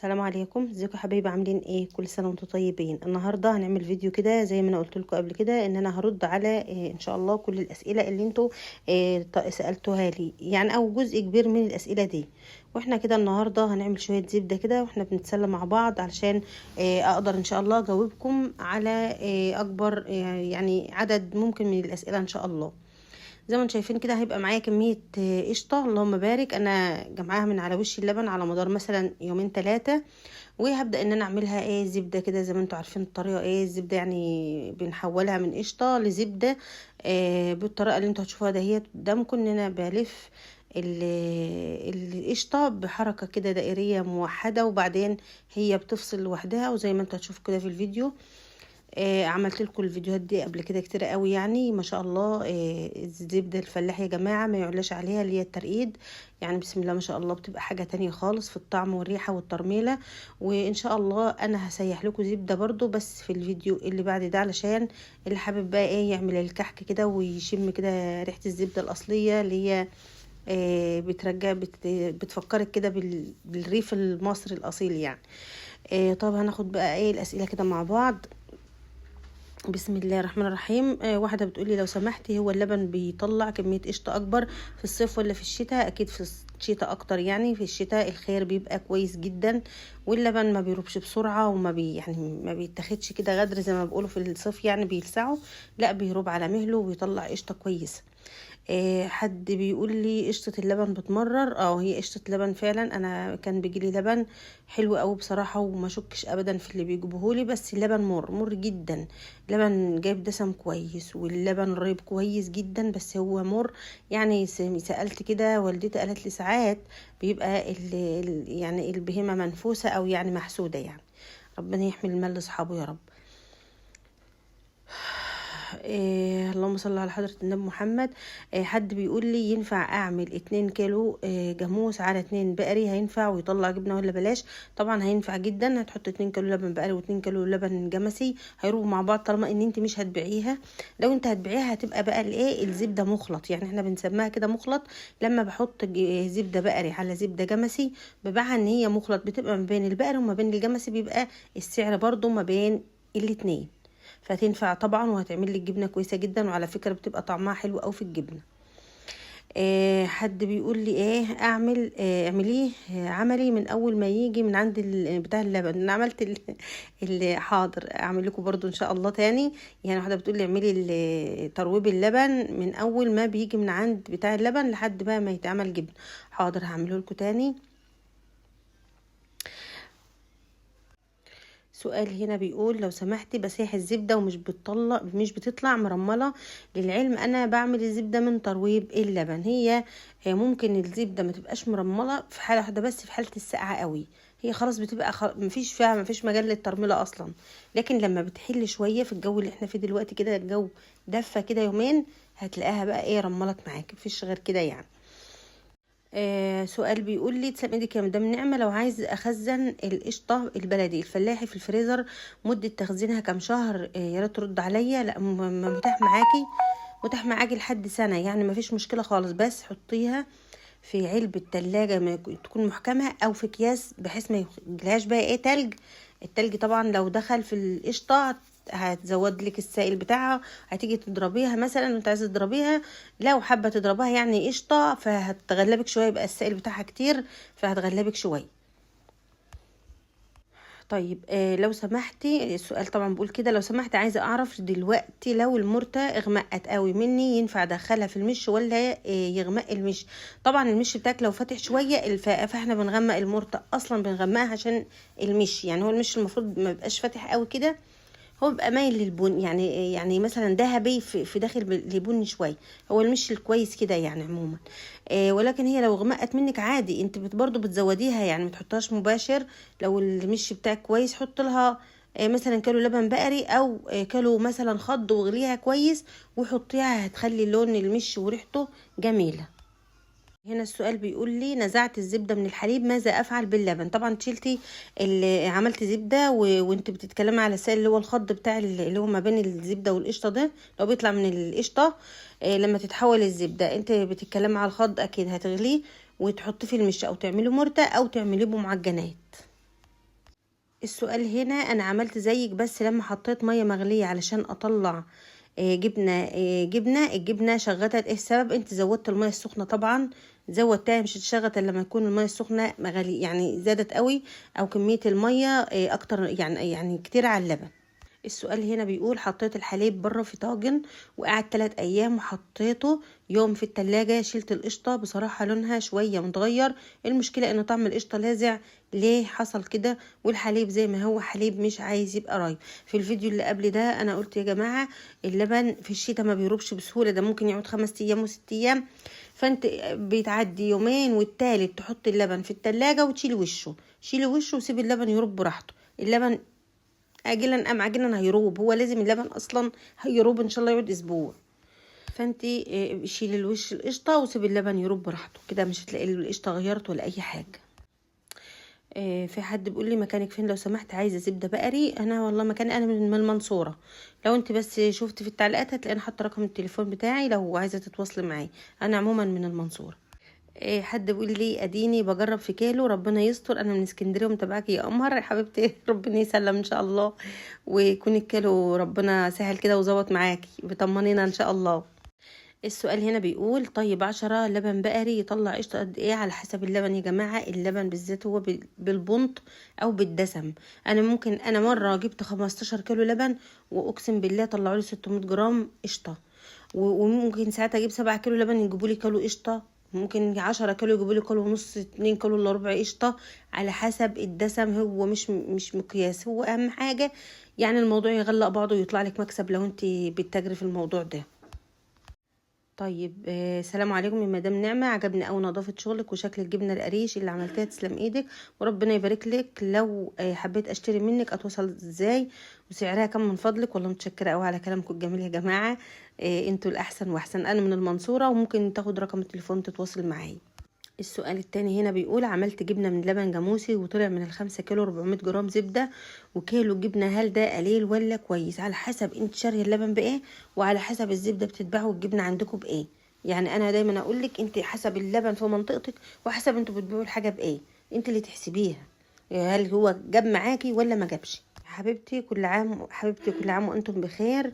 السلام عليكم، ازيكم يا حبايبي؟ عاملين ايه؟ كل سنه وانتم طيبين. النهارده هنعمل فيديو كده زي ما انا قلت لكم قبل كده ان انا هرد على ان شاء الله كل الاسئله اللي انتوا سالتوها لي، يعني او جزء كبير من الاسئله دي. واحنا كده النهارده هنعمل شويه زبده كده واحنا بنتسلى مع بعض علشان اقدر ان شاء الله اجاوبكم على اكبر يعني عدد ممكن من الاسئله ان شاء الله. زي ما انتم شايفين كده هيبقى معايا كميه قشطه، اللهم بارك، انا جمعاها من على وش اللبن على مدار مثلا يومين 3. وهبدا ان انا اعملها زبده كده زي ما انتم عارفين الطريقه الزبده، يعني بنحولها من قشطه لزبده بالطريقه اللي انتم هتشوفوها دهيت قدامكم، ان انا بلف القشطه بحركه كده دائريه موحده، وبعدين هي بتفصل لوحدها. وزي ما انتم هتشوفوا كده في الفيديو عملت لكم الفيديوهات دي قبل كده كتير قوي، يعني ما شاء الله. الزبده الفلاح يا جماعه ما يعلاش عليها، اللي هي الترقيد، يعني بسم الله ما شاء الله بتبقى حاجه تانية خالص في الطعم والريحه والترميله. وان شاء الله انا هسيح لكم زبده برضو بس في الفيديو اللي بعد ده، علشان اللي حابب بقى يعمل الكحك كده ويشم كده ريحه الزبده الاصليه اللي هي بترجع بتفكرك كده بالريف المصري الاصيل يعني. طب هناخد بقى الاسئله كده مع بعض. بسم الله الرحمن الرحيم. واحدة بتقولي لو سمحتي، هو اللبن بيطلع كمية قشطة أكبر في الصيف ولا في الشتاء؟ أكيد في الشتاء أكتر، يعني في الشتاء الخير بيبقى كويس جدا، واللبن ما بيروبش بسرعة وما يعني ما بيتاخدش كده غدر زي ما بيقولوا في الصيف، يعني بيلسعه، لا بيروب على مهله وبيطلع قشطة كويسة. حد بيقول لي قشطة اللبن بتمرر. هي قشطة اللبن فعلا، انا كان بيجيلي لبن حلو قوي بصراحة وما شكش ابدا في اللي بيجيبوهولي، بس اللبن مر جدا. لبن جايب دسم كويس واللبن ريب كويس جدا، بس هو مر. يعني سألت كده والدتي قالت لي ساعات بيبقى يعني البهيمة منفوسة او يعني محسودة يعني. ربنا يحمي المال لاصحابه يا رب. اللهم صل على حضرة النبي محمد. حد بيقول لي ينفع اعمل 2 كيلو جاموس على 2 بقري، هينفع ويطلع جبنة ولا بلاش؟ طبعا هينفع جدا. هتحط 2 كيلو لبن بقري و2 كيلو لبن جمسي، هيروحوا مع بعض طالما ان انت مش هتبيعيها. لو انت هتبيعيها هتبقى بقى الزبدة مخلط، يعني احنا بنسميها كده مخلط. لما بحط زبدة بقري على زبدة جمسي ببيعها ان هي مخلط، بتبقى ما بين البقري وما بين الجمسي، بيبقى السعر برضو ما بين الاتنين، فتنفع طبعا وهتعمل لك جبنه كويسه جدا، وعلى فكره بتبقى طعمها حلو قوي في الجبنه. حد بيقول لي اعمل اعمليه عملي من اول ما يجي من عند بتاع اللبن. انا عملت اللي حاضر اعمل لكم برضو ان شاء الله تاني. يعني واحده بتقول لي اعملي ترويب اللبن من اول ما بيجي من عند بتاع اللبن لحد بقى ما يتعمل جبنه. حاضر هعمله لكم تاني. سؤال هنا بيقول لو سمحتي بسيح الزبدة مش بتطلع مرملة. للعلم انا بعمل الزبدة من ترويب اللبن. هي ممكن الزبدة ما تبقاش مرملة في حالة واحدة بس، في حالة السقعة قوي هي خلاص بتبقى مفيش مجال للترملة اصلا. لكن لما بتحل شوية في الجو اللي احنا فيه دلوقتي كده، الجو دفى كده يومين، هتلاقيها بقى رملت معاك، مفيش غير كده يعني. سؤال بيقول لي تسلم ايدك يا مدام نعمة، لو عايز اخزن القشطة البلدي الفلاحي في الفريزر مدة تخزينها كام شهر؟ يا ريت ترد عليا. لا متاح معاكي لحد سنة، يعني ما فيش مشكلة خالص، بس حطيها في علبة تلاجة ما تكون محكمة او في اكياس بحيث ما يجيلهاش بقى تلج. التلج طبعا لو دخل في القشطة هتزود لك السائل بتاعها. هتيجي تضربيها مثلا وانت عايزه تضربيها، لو حابه تضربها يعني قشطه، فهتغلبك شويه، يبقى السائل بتاعها كتير فهتغلبك شويه. طيب لو سمحتي، السؤال طبعا بقول كده، لو سمحتي عايزه اعرف دلوقتي لو المرته اغمقت قوي مني ينفع ادخلها في المش ولا يغمق المش؟ طبعا المش بتاعك لو فاتح شويه فاحنا بنغمق المرته، اصلا بنغمقها عشان المش، يعني هو المش المفروض ما يبقاش فاتح قوي كده، هو بيبقى مايل للبن، يعني مثلا ذهبي في داخل لبني شويه، هو المش الكويس كده يعني عموما. ولكن هي لو غمقت منك عادي انت برضو بتزوديها، يعني ما تحطهاش مباشر. لو المش بتاعك كويس حط لها مثلا كيلو لبن بقري او كيلو مثلا خض واغليها كويس وحطيها، هتخلي لون المش وريحته جميله. هنا السؤال بيقول لي نزعت الزبدة من الحليب، ماذا افعل باللبن؟ طبعا شلتي اللي عملت زبدة وانت بتتكلمي على السائل اللي هو الخض بتاع اللي هو ما بين الزبدة والقشطة ده، لو بيطلع من القشطة لما تتحول الزبدة، انت بتتكلمي على الخض، اكيد هتغليه وتحطيه في المش او تعملي مرتة او تعمليه بمعجنات. السؤال هنا انا عملت زيك، بس لما حطيت ميه مغليه علشان اطلع الجبنه شغلت. ايه السبب؟ انت زودت الميه السخنه طبعا، زودتها مش هتشغل الا لما يكون الميه السخنه مغلي، يعني زادت قوي او كميه الميه اكتر، يعني كتير على اللبن. السؤال هنا بيقول حطيت الحليب بره في طاجن وقعد 3 ايام، وحطيته يوم في التلاجة، شلت القشطة بصراحة لونها شوية متغير، المشكلة ان طعم القشطة لاذع. ليه حصل كده؟ والحليب زي ما هو حليب مش عايز يبقى رايب. في الفيديو اللي قبل ده انا قلت يا جماعة اللبن في الشتاء ما بيروبش بسهولة، ده ممكن يقعد 5 ايام و6 ايام، فانت بيتعدي يومين والتالت تحط اللبن في التلاجة وتشيل وشه، شيل وشه وسيب اللبن يروب براحته. اللبن اجلا ام عاجلا هيروب، هو لازم اللبن اصلا هيروب ان شاء الله يقعد اسبوع. فانتي شيلي الوش القشطه وسيبي اللبن يروب براحته كده، مش هتلاقي القشطه غيرت ولا اي حاجه. في حد بيقول لي مكانك فين لو سمحت، عايزه زبده بقري. انا والله مكاني انا من المنصوره، لو انت بس شفت في التعليقات هتلاقيني حاطه رقم التليفون بتاعي لو عايزه تتواصلي معايا. انا عموما من المنصوره. حد بيقول لي اديني بجرب في كيلو، ربنا يستر، انا من اسكندريه ومتابعاكي يا قمر يا حبيبتي. ربنا يسلم ان شاء الله، ويكون الكيلو ربنا سهل كده وظبط معاكي، بطمنينا ان شاء الله. السؤال هنا بيقول طيب 10 لبن بقري يطلع قشطه قد ايه؟ على حسب اللبن يا جماعه، اللبن بالذات هو بالبنط او بالدسم. انا مره جبت 15 كيلو لبن واقسم بالله طلعوا لي 600 جرام قشطه، وممكن ساعتها اجيب 7 كيلو لبن يجيبوا لي كيلو قشطه، ممكن 10 كيلو يجيبوا لي كيلو ونص، 2 كيلو الا ربع قشطه، على حسب الدسم. هو مش مقياس، هو اهم حاجه يعني الموضوع يغلق بعضه ويطلع لك مكسب لو انت بتجري في الموضوع ده. طيب سلام عليكم يا مدام نعمة، عجبني اوي نظافة شغلك وشكل الجبنة القريش اللي عملتها، تسلم ايدك وربنا يبارك لك. لو حبيت اشتري منك اتواصل ازاي وسعرها كم من فضلك؟ والله متشكرة اوي على كلامكم الجميل يا جماعة، انتوا الاحسن واحسن. انا من المنصورة وممكن تاخد رقم التليفون تتواصل معايا. السؤال التاني هنا بيقول عملت جبنة من لبن جاموسي وطلع من ال5 كيلو 400 جرام زبدة وكيلو جبنة، هل ده قليل ولا كويس؟ على حسب انت شارية اللبن بايه، وعلى حسب الزبدة بتتباعوا الجبنة عندكم بايه. يعني انا دايما اقولك انت حسب اللبن في منطقتك وحسب انتوا بتبيعوا الحاجة بايه، انت اللي تحسبيها هل هو جاب معاكي ولا ما جابش. حبيبتي كل عام وانتم بخير.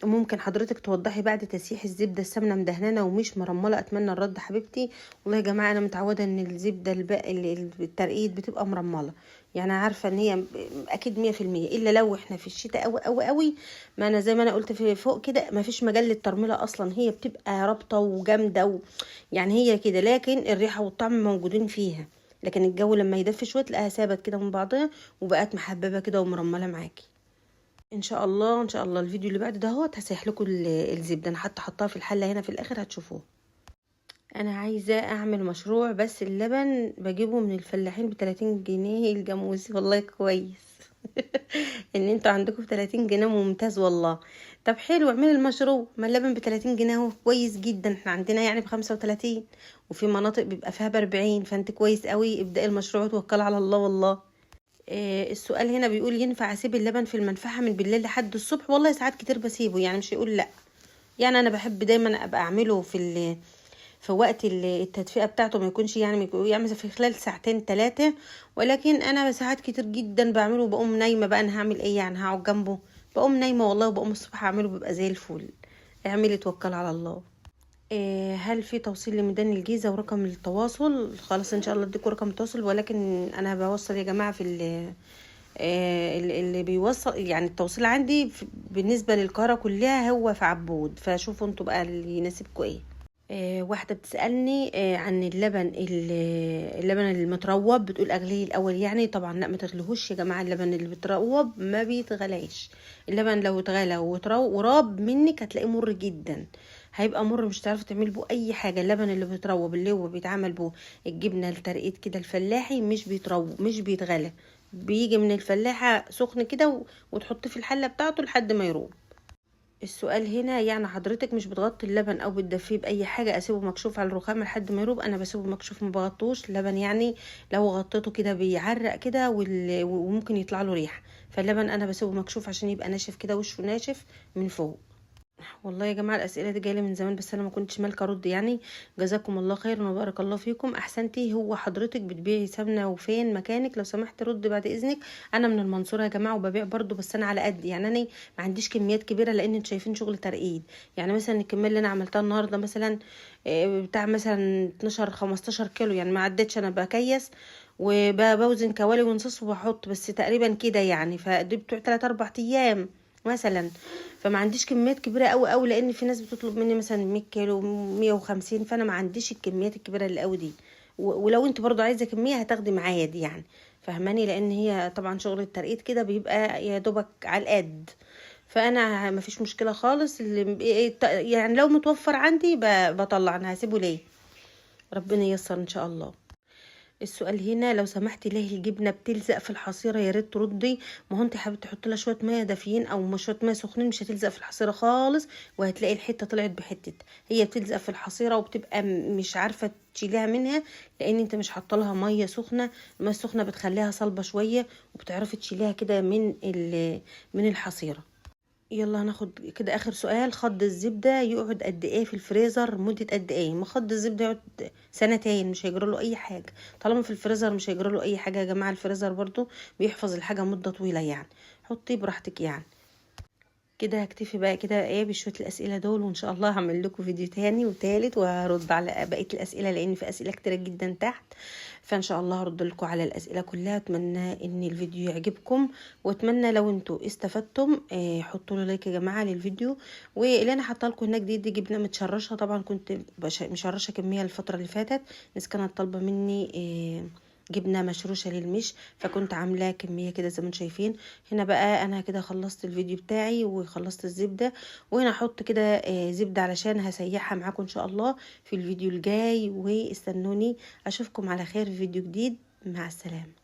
ممكن حضرتك توضحي بعد تسييح الزبده السمنه مدهنه ومش مرمله؟ اتمنى الرد حبيبتي. والله يا جماعه انا متعوده ان الزبده الترقيد بتبقى مرمله، يعني عارفه ان هي اكيد 100%، الا لو احنا في الشتاء قوي قوي قوي، ما انا زي ما انا قلت في فوق كده ما فيش مجال للترميله اصلا، هي بتبقى رابطه وجامده يعني هي كده، لكن الريحه والطعم موجودين فيها، لكن الجو لما يدفي شويه تلاقيها ثابت كده من بعضها وبقت محببه كده ومرمله معاكي. ان شاء الله ان شاء الله الفيديو اللي بعد ده هو هسيح لكم الزبده، انا حتى حطها في الحله هنا في الاخر هتشوفوه. انا عايزه اعمل مشروع، بس اللبن بجيبه من الفلاحين ب30 جنيه الجاموسي. والله كويس ان انتوا عندكم ب30 جنيه ممتاز والله. طب حلو اعملي المشروع، ما اللبن ب30 جنيه اهو كويس جدا، احنا عندنا يعني ب35 وفي مناطق بيبقى فيها ب40، فانت كويس قوي ابدأي المشروع وتوكلي على الله والله. السؤال هنا بيقول ينفع اسيب اللبن في المنفعه من بالليل لحد الصبح؟ والله ساعات كتير بسيبه، يعني مش يقول لا، يعني انا بحب دايما ابقى اعمله في وقت التدفئه بتاعته، ما يكونش يعني في خلال ساعتين 3، ولكن انا ساعات كتير جدا بعمله وبقوم نايمه بقى، انا هعمل ايه يعني هقعد جنبه؟ بقوم نايمه والله وبقوم الصبح اعمله بيبقى زي الفل. اعملي توكل على الله. هل في توصيل لميدان الجيزة ورقم التواصل؟ خلاص ان شاء الله اديكوا رقم التواصل، ولكن انا بوصل يا جماعة في اللي بيوصل، يعني التوصيل عندي بالنسبة للقاهرة كلها هو في عبود، فشوفوا انتوا بقى اللي يناسبكوا ايه. واحدة بتسألني عن اللبن المتروب، بتقول اغليه الاول يعني؟ طبعا لا ما تغليهوش يا جماعة، اللبن اللي بيتروب ما بيتغلاش، اللبن لو اتغلى وراب منك هتلاقيه مر جدا، هيبقى مر مش هتعرفي تعملي بيه اي حاجة. اللبن اللي بيتروب اللي هو بيتعمل بيه الجبنة الترقيد كده الفلاحي مش بيتروب مش بيتغلى، بيجي من الفلاحة سخن كده وتحطيه في الحلة بتاعته لحد ما يروب. السؤال هنا يعني حضرتك مش بتغطي اللبن او بتدفيه باي حاجه؟ اسيبه مكشوف على الرخام لحد ما يروب؟ انا بسيبه مكشوف ما بغطوش اللبن، يعني لو غطيته كده بيعرق كده وممكن يطلع له ريحه، فاللبن انا بسيبه مكشوف عشان يبقى ناشف كده، وشه ناشف من فوق. والله يا جماعه الاسئله دي جايه من زمان، بس انا ما كنتش مالكه ارد يعني. جزاكم الله خيرا وبارك الله فيكم، احسنتي. هو حضرتك بتبيعي سمنه وفين مكانك؟ لو سمحت رد بعد اذنك. انا من المنصوره يا جماعه وببيع برضو، بس انا على قد يعني. انا ما عنديش كميات كبيره، لان انتوا شايفين شغل ترقيد. يعني مثلا الكميه اللي انا عملتها النهارده مثلا بتاع مثلا 12 15 كيلو، يعني ما عدتش. انا بكيس وبوزن كوالي ونصص وبحط بس تقريبا كده يعني، فدي بتوع 3 4 ايام مثلا. فما عنديش كميات كبيره قوي قوي، لان في ناس بتطلب مني مثلا 100 كيلو 150، فانا ما عنديش الكميات الكبيره اللي قوي دي. ولو انت برضو عايزه كميه هتاخدي معايا دي يعني، فهماني؟ لان هي طبعا شغل الترقيد كده بيبقى يا دوبك على القد. فانا ما فيش مشكله خالص، يعني لو متوفر عندي بطلع. انا هسيبه ليه؟ ربنا ييسر ان شاء الله. السؤال هنا، لو سمحتي ليه الجبنه بتلزق في الحصيره؟ يا ريت تردي. ما هو انت حابه تحطي لها شويه ميه دافيين او شويه ميه سخنين، مش هتلزق في الحصيره خالص، وهتلاقي الحته طلعت بحته. هي بتلزق في الحصيره وبتبقى مش عارفه تشيليها منها، لان انت مش حاطه لها ميه سخنه. الميه السخنه بتخليها صلبه شويه، وبتعرفي تشيليها كده من الحصيره. يلا هناخد كده اخر سؤال. خض الزبده يقعد قد ايه في الفريزر؟ مده قد ايه؟ ما خض الزبده يقعد سنتين، مش هيجرى له اي حاجه. طالما في الفريزر مش هيجرى له اي حاجه يا جماعه. الفريزر برضو بيحفظ الحاجه مده طويله يعني. حطيه براحتك يعني. كده هكتفي بقى كده ايه بشويه الاسئله دول، وان شاء الله هعمل لكم فيديو تاني وتالت وهرد على بقيه الاسئله، لان في اسئله كتيره جدا تحت. فان شاء الله هرد لكم على الاسئله كلها. اتمنى ان الفيديو يعجبكم، واتمنى لو انتوا استفدتم حطوا له لايك يا جماعه للفيديو. واللي انا حاطه لكم هناك دي جبنه متشرشه. طبعا كنت مشرشه كميه الفتره اللي فاتت، الناس كانت طالبه مني جبنه مشروشه للمش، فكنت عاملاه كميه كده زي ما انتم شايفين. هنا بقى انا كده خلصت الفيديو بتاعي وخلصت الزبده، وهنا احط كده زبده علشان هسيحها معاكم ان شاء الله في الفيديو الجاي. واستنوني اشوفكم على خير في فيديو جديد. مع السلامه.